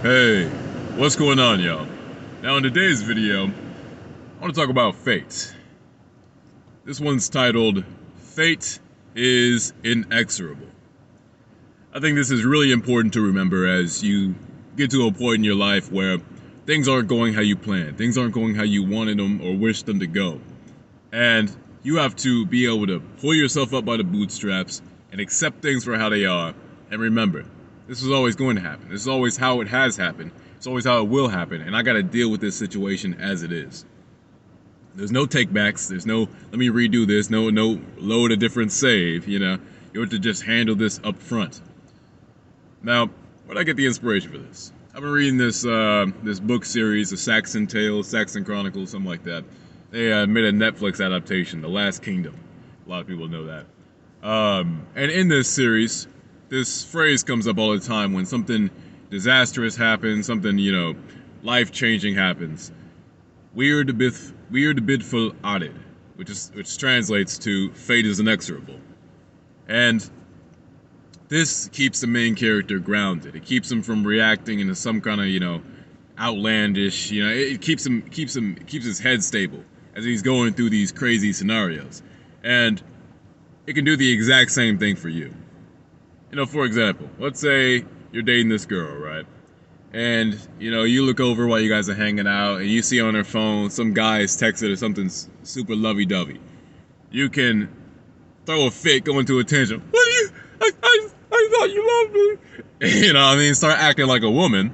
Hey, what's going on, y'all? Now, in today's video, I want to talk about fate. This one's titled, Fate is Inexorable. I think this is really important to remember as you get to a point in your life where things aren't going how you planned, things aren't going how you wanted them or wished them to go. And you have to be able to pull yourself up by the bootstraps and accept things for how they are. And remember, this is always going to happen. This is always how it has happened. It's always how it will happen. And I got to deal with this situation as it is. There's no takebacks. There's no, let me redo this. No load a different save. You have to just handle this up front. Now, where'd I get the inspiration for this? I've been reading this book series, the Saxon Tales, Saxon Chronicles, something like that. They made a Netflix adaptation, The Last Kingdom. A lot of people know that. And in this series, this phrase comes up all the time when something disastrous happens, something, life-changing happens. We're the bidful added, which translates to fate is inexorable. And this keeps the main character grounded. It keeps him from reacting into some kind of, outlandish, it keeps his head stable as he's going through these crazy scenarios. And it can do the exact same thing for you. For example, let's say you're dating this girl, right? And, you look over while you guys are hanging out and you see on her phone some guy is texted her something super lovey-dovey. You can throw a fit, go into a tantrum. What are you? I thought you loved me. Start acting like a woman.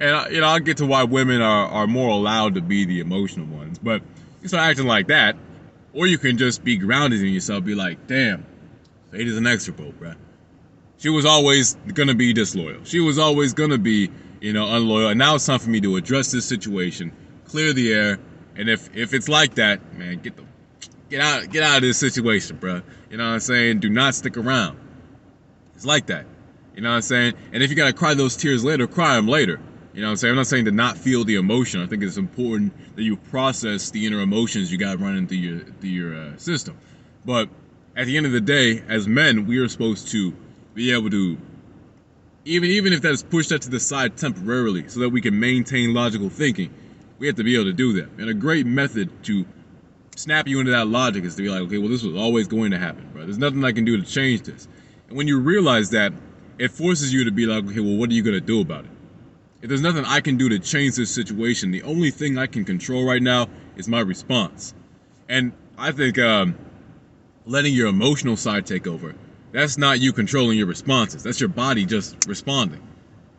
And, I'll get to why women are more allowed to be the emotional ones. But you start acting like that, or you can just be grounded in yourself, be like, damn, fate is inexorable, bruh. She was always gonna be disloyal. She was always gonna be, unloyal. And now it's time for me to address this situation, clear the air, and if it's like that, man, get out of this situation, bruh. You know what I'm saying? Do not stick around. It's like that. You know what I'm saying? And if you gotta cry those tears later, cry them later. You know what I'm saying? I'm not saying to not feel the emotion. I think it's important that you process the inner emotions you got running through your system. But at the end of the day, as men, we are supposed to be able to, even if that's pushed that to the side temporarily so that we can maintain logical thinking, we have to be able to do that. And a great method to snap you into that logic is to be like, okay, well, this was always going to happen, bro. There's nothing I can do to change this. And when you realize that, it forces you to be like, okay, well, what are you going to do about it? If there's nothing I can do to change this situation, the only thing I can control right now is my response. And I think letting your emotional side take over, that's not you controlling your responses. That's your body just responding.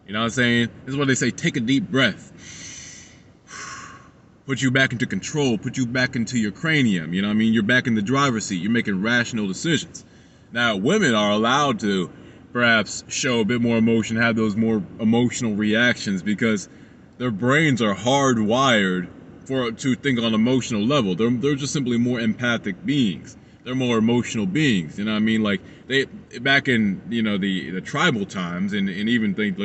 You know what I'm saying? This is what they say, take a deep breath. Put you back into control, put you back into your cranium. You know what I mean? You're back in the driver's seat. You're making rational decisions. Now, women are allowed to perhaps show a bit more emotion, have those more emotional reactions because their brains are hardwired to think on an emotional level. They're just simply more empathic beings. They're more emotional beings. You know what I mean? Like they back in the tribal times and even think,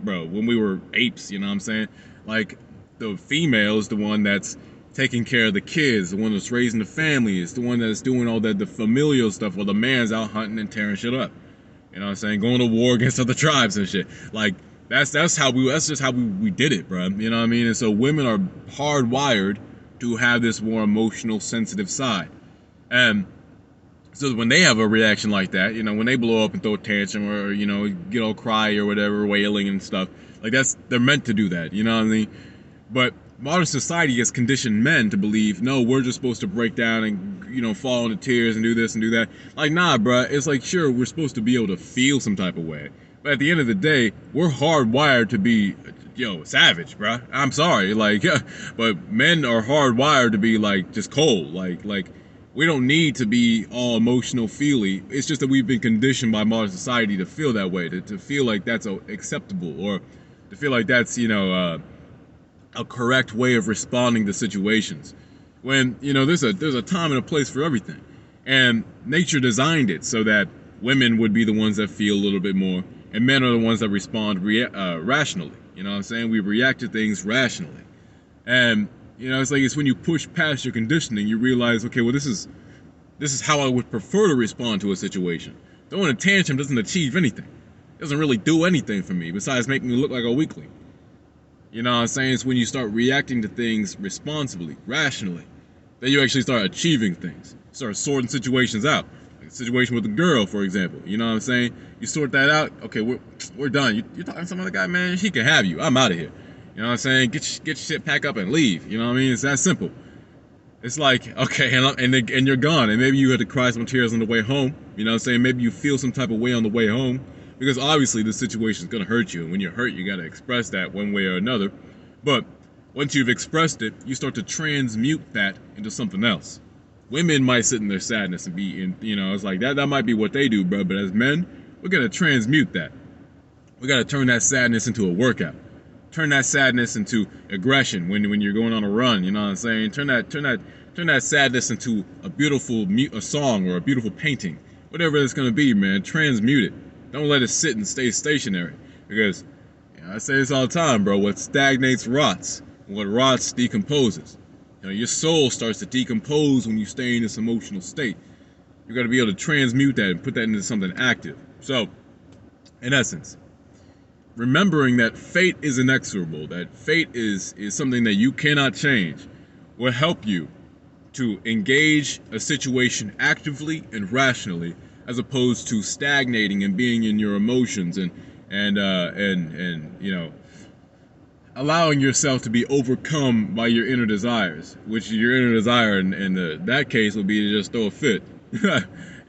bro, when we were apes, you know what I'm saying? Like the female is the one that's taking care of the kids, the one that's raising the family, is the one that's doing all the familial stuff while the man's out hunting and tearing shit up. You know what I'm saying? Going to war against other tribes and shit. Like that's just how we did it, bro. You know what I mean? And so women are hardwired to have this more emotional, sensitive side. And so when they have a reaction like that, when they blow up and throw a tantrum or, get all cry or whatever, wailing and stuff, like they're meant to do that, you know what I mean? But modern society has conditioned men to believe, no, we're just supposed to break down and, fall into tears and do this and do that. Like, nah, bruh, it's like, sure, we're supposed to be able to feel some type of way. But at the end of the day, we're hardwired to be, savage, bruh. I'm sorry, but men are hardwired to be, just cold. Like, we don't need to be all emotional, feely. It's just that we've been conditioned by modern society to feel that way, to feel like that's acceptable, or to feel like that's, a correct way of responding to situations. When, there's a time and a place for everything. And nature designed it so that women would be the ones that feel a little bit more, and men are the ones that respond rationally. You know what I'm saying? We react to things rationally. And, it's when you push past your conditioning, you realize, okay, well, this is how I would prefer to respond to a situation. Throwing a tantrum doesn't achieve anything. doesn't really do anything for me besides make me look like a weakling. You know what I'm saying? It's when you start reacting to things responsibly, rationally, that you actually start achieving things. Start sorting situations out. Like a situation with a girl, for example. You know what I'm saying? You sort that out. Okay, we're done. You're talking to some other guy, man. She can have you. I'm out of here. You know what I'm saying? Get your shit, pack up, and leave. You know what I mean? It's that simple. It's like, okay, and you're gone. And maybe you had to cry some tears on the way home. You know what I'm saying? Maybe you feel some type of way on the way home. Because obviously this situation is going to hurt you. And when you're hurt, you got to express that one way or another. But once you've expressed it, you start to transmute that into something else. Women might sit in their sadness and be in, you know, it's like that might be what they do, bro. But as men, we're going to transmute that. We got to turn that sadness into a workout. Turn that sadness into aggression when you're going on a run, you know what I'm saying? Turn that sadness into a beautiful a song or a beautiful painting. Whatever it's going to be, man, transmute it. Don't let it sit and stay stationary. Because, you know, I say this all the time, bro. What stagnates rots. What rots decomposes. You know, your soul starts to decompose when you stay in this emotional state. You got to be able to transmute that and put that into something active. So, in essence, remembering that fate is inexorable, that fate is something that you cannot change, will help you to engage a situation actively and rationally, as opposed to stagnating and being in your emotions and you know, allowing yourself to be overcome by your inner desires, which your inner desire in that case would be to just throw a fit. You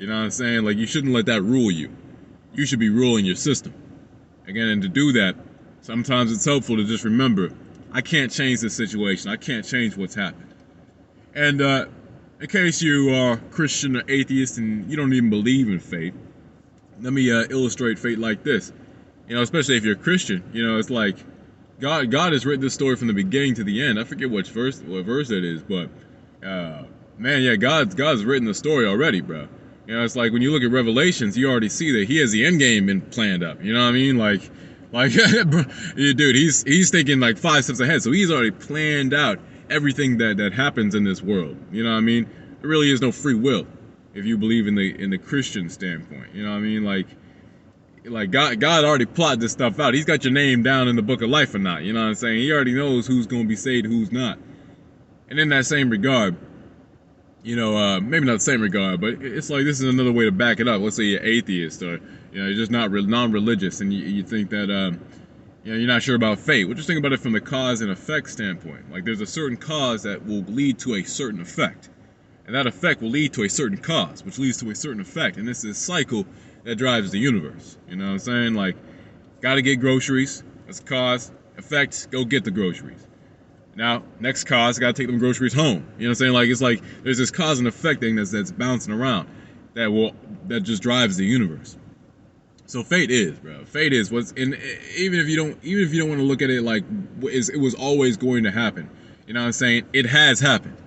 know what I'm saying? Like, you shouldn't let that rule you. You should be ruling your system. Again, and to do that, sometimes it's helpful to just remember, I can't change this situation. I can't change what's happened. And in case you are Christian or atheist and you don't even believe in fate, let me illustrate fate like this. You know, especially if you're a Christian, you know, it's like God has written this story from the beginning to the end. I forget what verse it is, but man, yeah, God's written the story already, bro. You know, it's like when you look at Revelations, you already see that He has the end game been planned up. You know what I mean? Like, dude, he's thinking like 5 steps ahead, so He's already planned out everything that happens in this world. You know what I mean? There really is no free will if you believe in the Christian standpoint. You know what I mean? Like God already plotted this stuff out. He's got your name down in the book of life or not. You know what I'm saying? He already knows who's going to be saved, who's not. And in that same regard, you know, maybe not the same regard, but it's like this is another way to back it up. Let's say you're atheist or, you know, you're just not non-religious and you think that, you know, you're not sure about fate. Well, just think about it from the cause and effect standpoint. Like, there's a certain cause that will lead to a certain effect. And that effect will lead to a certain cause, which leads to a certain effect. And this is a cycle that drives the universe. You know what I'm saying? Like, gotta get groceries. That's a cause. Effect, go get the groceries. Now, next cause, gotta take them groceries home. You know what I'm saying? Like, it's like there's this cause and effect thing that's bouncing around that just drives the universe. So fate is, bro. Fate is what's in. Even if you don't want to look at it like it was always going to happen. You know what I'm saying? It has happened.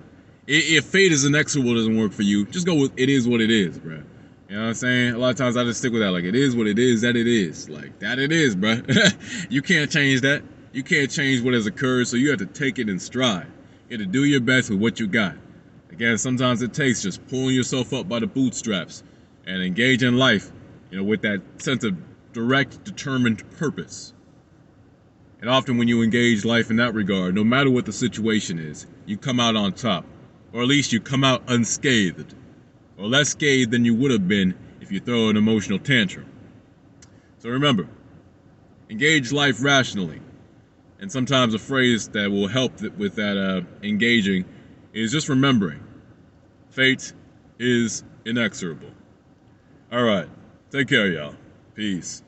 If fate is inexorable, doesn't work for you, just go with it is what it is, bro. You know what I'm saying? A lot of times I just stick with that. Like, it is what it is, that it is. Like, that it is, bro. You can't change that. You can't change what has occurred, so you have to take it in stride. You have to do your best with what you got. Again, sometimes it takes just pulling yourself up by the bootstraps and engage in life, you know, with that sense of direct, determined purpose. And often when you engage life in that regard, no matter what the situation is, you come out on top. Or at least you come out unscathed. Or less scathed than you would have been if you throw an emotional tantrum. So remember, engage life rationally. And sometimes a phrase that will help with that engaging is just remembering. Fate is inexorable. All right. Take care, y'all. Peace.